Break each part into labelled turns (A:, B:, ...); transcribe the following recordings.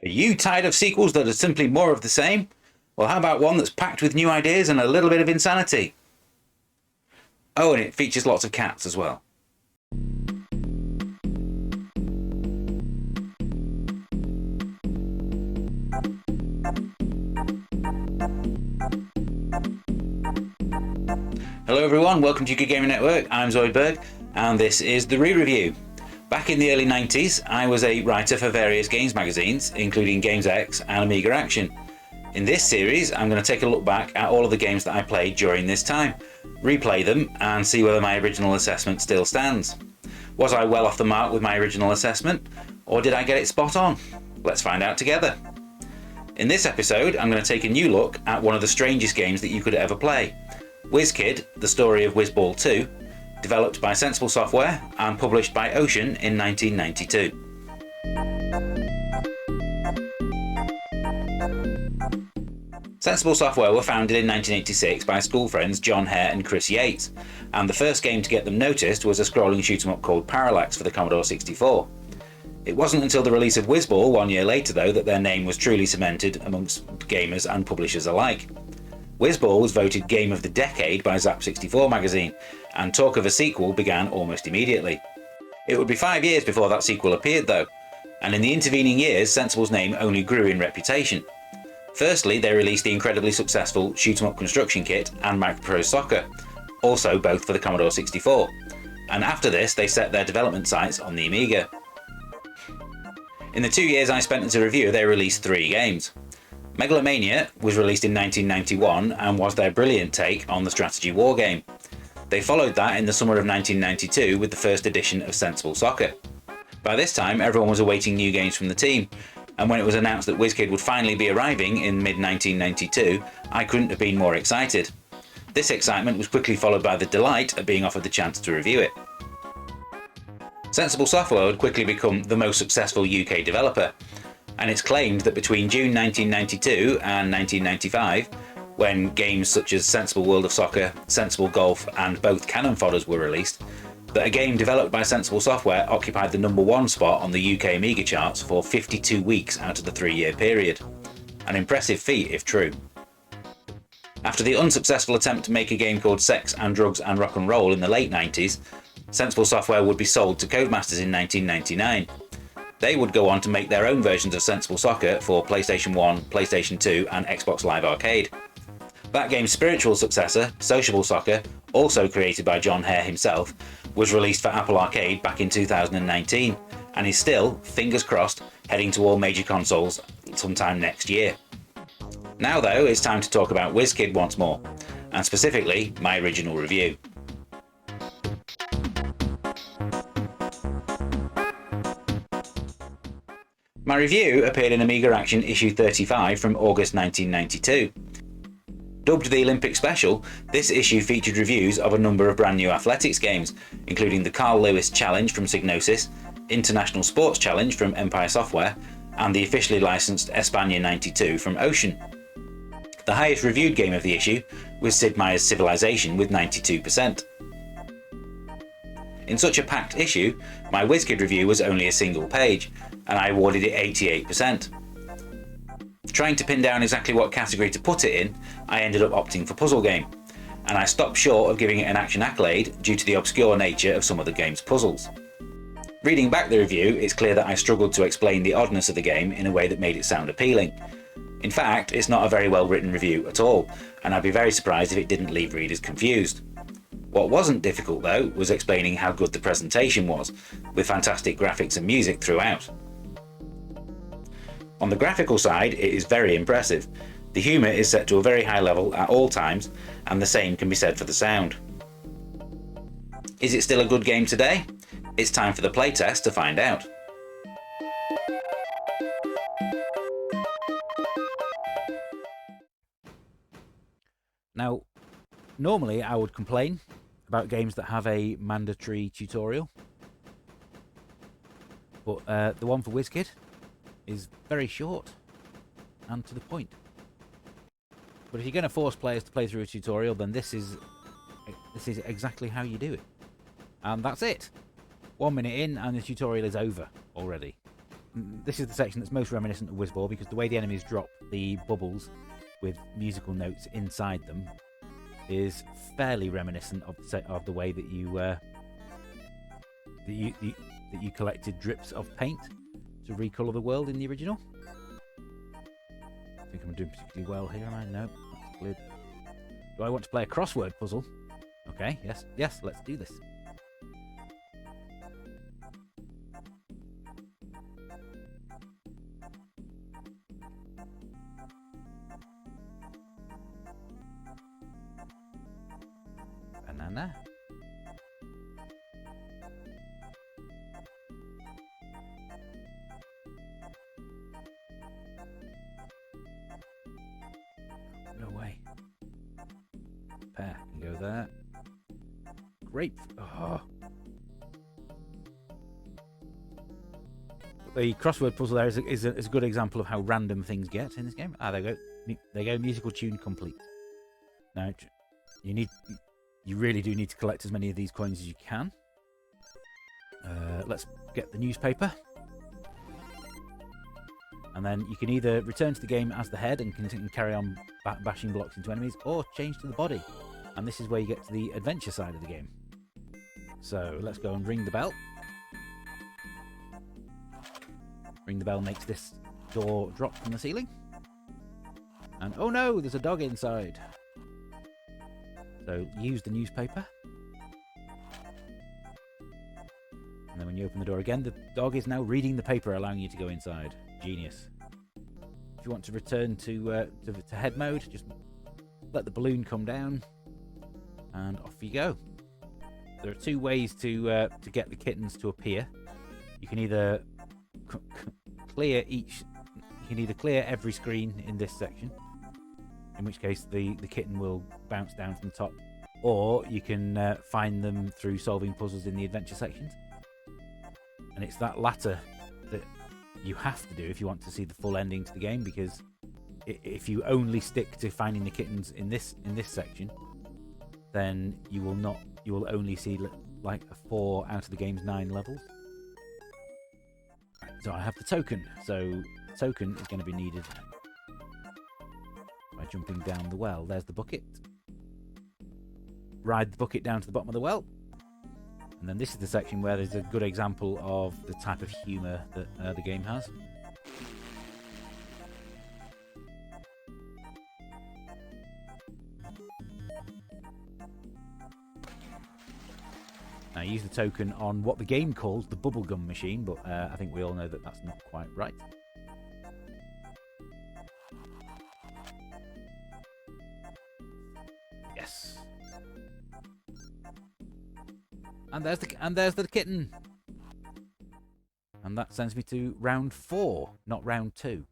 A: Are you tired of sequels that are simply more of the same? Well, how about one that's packed with new ideas and a little bit of insanity? Oh, and it features lots of cats as well. Hello everyone, welcome to UK Gaming Network. I'm Zoidberg, and this is the Re-Review. Back in the early 90s, I was a writer for various games magazines, including Games X and Amiga Action. In this series, I'm going to take a look back at all of the games that I played during this time, replay them, and see whether my original assessment still stands. Was I well off the mark with my original assessment, or did I get it spot on? Let's find out together. In this episode, I'm going to take a new look at one of the strangest games that you could ever play. Wizkid, the story of Wizball 2, developed by Sensible Software and published by Ocean in 1992. Sensible Software were founded in 1986 by school friends John Hare and Chris Yates, and the first game to get them noticed was a scrolling shoot-'em-up called Parallax for the Commodore 64. It wasn't until the release of Wizball 1 year later though that their name was truly cemented amongst gamers and publishers alike. Wizball was voted Game of the Decade by Zap64 magazine, and talk of a sequel began almost immediately. It would be 5 years before that sequel appeared though, and in the intervening years Sensible's name only grew in reputation. Firstly, they released the incredibly successful Shoot-'em-Up Construction Kit and Microprose Soccer, also both for the Commodore 64, and after this they set their development sights on the Amiga. In the 2 years I spent as a reviewer, they released 3 games. Megalomania was released in 1991 and was their brilliant take on the strategy war game. They followed that in the summer of 1992 with the first edition of Sensible Soccer. By this time everyone was awaiting new games from the team, and when it was announced that Wizkid would finally be arriving in mid-1992, I couldn't have been more excited. This excitement was quickly followed by the delight at being offered the chance to review it. Sensible Software would quickly become the most successful UK developer, and it's claimed that between June 1992 and 1995, when games such as Sensible World of Soccer, Sensible Golf and both Cannon Fodders were released, that a game developed by Sensible Software occupied the #1 spot on the UK Amiga charts for 52 weeks out of the 3-year period. An impressive feat if true. After the unsuccessful attempt to make a game called Sex and Drugs and Rock and Roll in the late 90s, Sensible Software would be sold to Codemasters in 1999. They would go on to make their own versions of Sensible Soccer for PlayStation 1, PlayStation 2 and Xbox Live Arcade. That game's spiritual successor, Sociable Soccer, also created by John Hare himself, was released for Apple Arcade back in 2019 and is still, fingers crossed, heading to all major consoles sometime next year. Now though, it's time to talk about Wizkid once more, and specifically my original review. My review appeared in Amiga Action issue 35 from August 1992. Dubbed the Olympic Special, this issue featured reviews of a number of brand new athletics games, including the Carl Lewis Challenge from Psygnosis, International Sports Challenge from Empire Software, and the officially licensed España 92 from Ocean. The highest reviewed game of the issue was Sid Meier's Civilization with 92%. In such a packed issue, my Wizkid review was only a single page, and I awarded it 88%. Trying to pin down exactly what category to put it in, I ended up opting for puzzle game, and I stopped short of giving it an action accolade due to the obscure nature of some of the game's puzzles. Reading back the review, it's clear that I struggled to explain the oddness of the game in a way that made it sound appealing. In fact, it's not a very well written review at all, and I'd be very surprised if it didn't leave readers confused. What wasn't difficult though was explaining how good the presentation was, with fantastic graphics and music throughout. On the graphical side, it is very impressive. The humour is set to a very high level at all times, and the same can be said for the sound. Is it still a good game today? It's time for the playtest to find out. Now, normally I would complain about games that have a mandatory tutorial, but the one for Wizkid is very short and to the point. But if you're going to force players to play through a tutorial, then this is exactly how you do it. And that's it. 1 minute in and the tutorial is over already.
B: this is the section that's most reminiscent of Wizball, because the way the enemies drop the bubbles with musical notes inside them is fairly reminiscent of the way that you collected drips of paint to recolour the world in the original. I think I'm doing particularly well here, am I? No, that's good. Do I want to play a crossword puzzle? Okay, yes, let's do this. Banana. No way. Pear can go there. Grape. Oh. The crossword puzzle there is a good example of how random things get in this game. Ah, there you go. Musical tune complete. Now, you really do need to collect as many of these coins as you can. Let's get the newspaper. And then you can either return to the game as the head and carry on bashing blocks into enemies, or change to the body. And this is where you get to the adventure side of the game. So let's go and ring the bell. Ring the bell makes this door drop from the ceiling. And oh no, there's a dog inside. So use the newspaper. And then when you open the door again, the dog is now reading the paper, allowing you to go inside. Genius. If you want to return to head mode, just let the balloon come down, and off you go. There are two ways to get the kittens to appear. You can either clear every screen in this section, in which case the kitten will bounce down from the top, or you can find them through solving puzzles in the adventure sections. And it's that latter that you have to do if you want to see the full ending to the game, because if you only stick to finding the kittens in this section, then you will only see like 4 out of the game's 9 levels. So I have the token. So the token is going to be needed by jumping down the well. There's the bucket. Ride the bucket down to the bottom of the well. And then this is the section where there's a good example of the type of humour that the game has. Now, use the token on what the game calls the bubblegum machine, but I think we all know that that's not quite right. Yes. And there's the kitten. And that sends me to round 4, not round 2.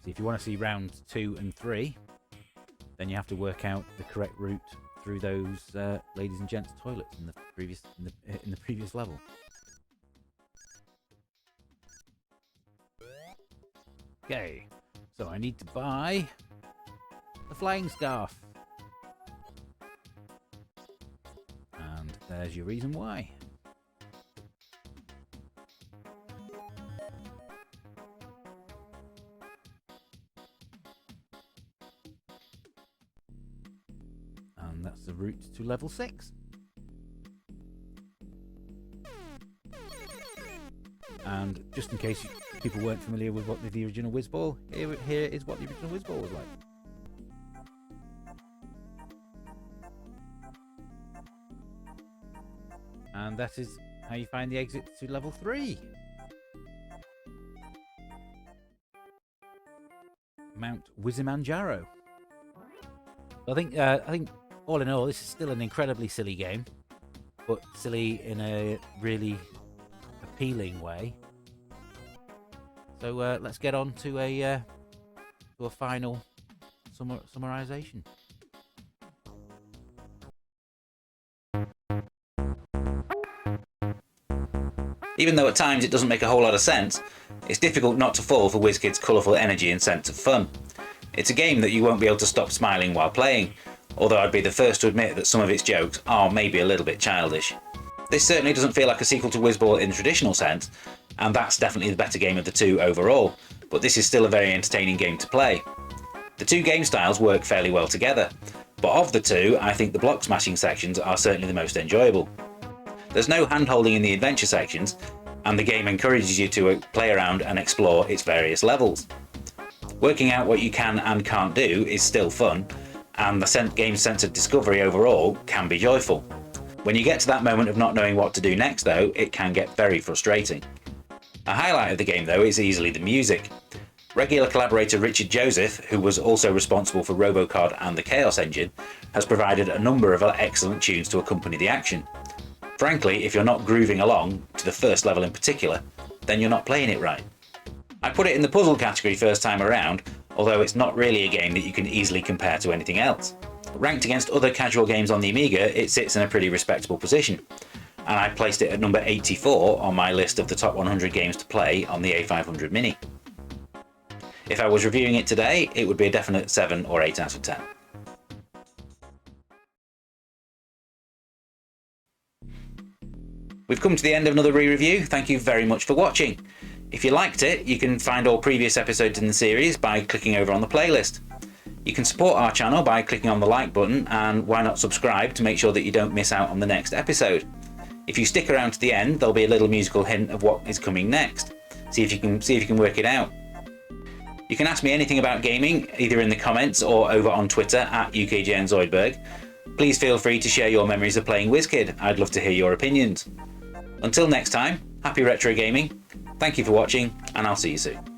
B: So if you want to see rounds 2 and 3, then you have to work out the correct route through those ladies and gents toilets in the previous level. Okay, so I need to buy the flying scarf, and there's your reason why. And that's the route to level 6. And just in case people weren't familiar with what the original Wizball, here is what the original Wizball was like. And that is how you find the exit to level 3. Mount Wizimanjaro. I think all in all, this is still an incredibly silly game, but silly in a really appealing way. So let's get on to a final summarization.
A: Even though at times it doesn't make a whole lot of sense, it's difficult not to fall for Wizkid's colourful energy and sense of fun. It's a game that you won't be able to stop smiling while playing, although I'd be the first to admit that some of its jokes are maybe a little bit childish. This certainly doesn't feel like a sequel to Wizball in the traditional sense, and that's definitely the better game of the two overall, but this is still a very entertaining game to play. The two game styles work fairly well together, but of the two, I think the block smashing sections are certainly the most enjoyable. There's no hand-holding in the adventure sections, and the game encourages you to play around and explore its various levels. Working out what you can and can't do is still fun, and the game's sense of discovery overall can be joyful. When you get to that moment of not knowing what to do next though, it can get very frustrating. A highlight of the game though is easily the music. Regular collaborator Richard Joseph, who was also responsible for Robocod and the Chaos engine, has provided a number of excellent tunes to accompany the action. Frankly, if you're not grooving along, to the first level in particular, then you're not playing it right. I put it in the puzzle category first time around, although it's not really a game that you can easily compare to anything else. Ranked against other casual games on the Amiga, it sits in a pretty respectable position, and I placed it at number 84 on my list of the top 100 games to play on the A500 Mini. If I was reviewing it today, it would be a definite 7 or 8 out of 10. We've come to the end of another re-review. Thank you very much for watching. If you liked it, you can find all previous episodes in the series by clicking over on the playlist. You can support our channel by clicking on the like button, and why not subscribe to make sure that you don't miss out on the next episode. If you stick around to the end, there'll be a little musical hint of what is coming next. See if you can work it out. You can ask me anything about gaming, either in the comments or over on Twitter at UKJNZoidberg. Please feel free to share your memories of playing Wizkid. I'd love to hear your opinions. Until next time, happy retro gaming. Thank you for watching, and I'll see you soon.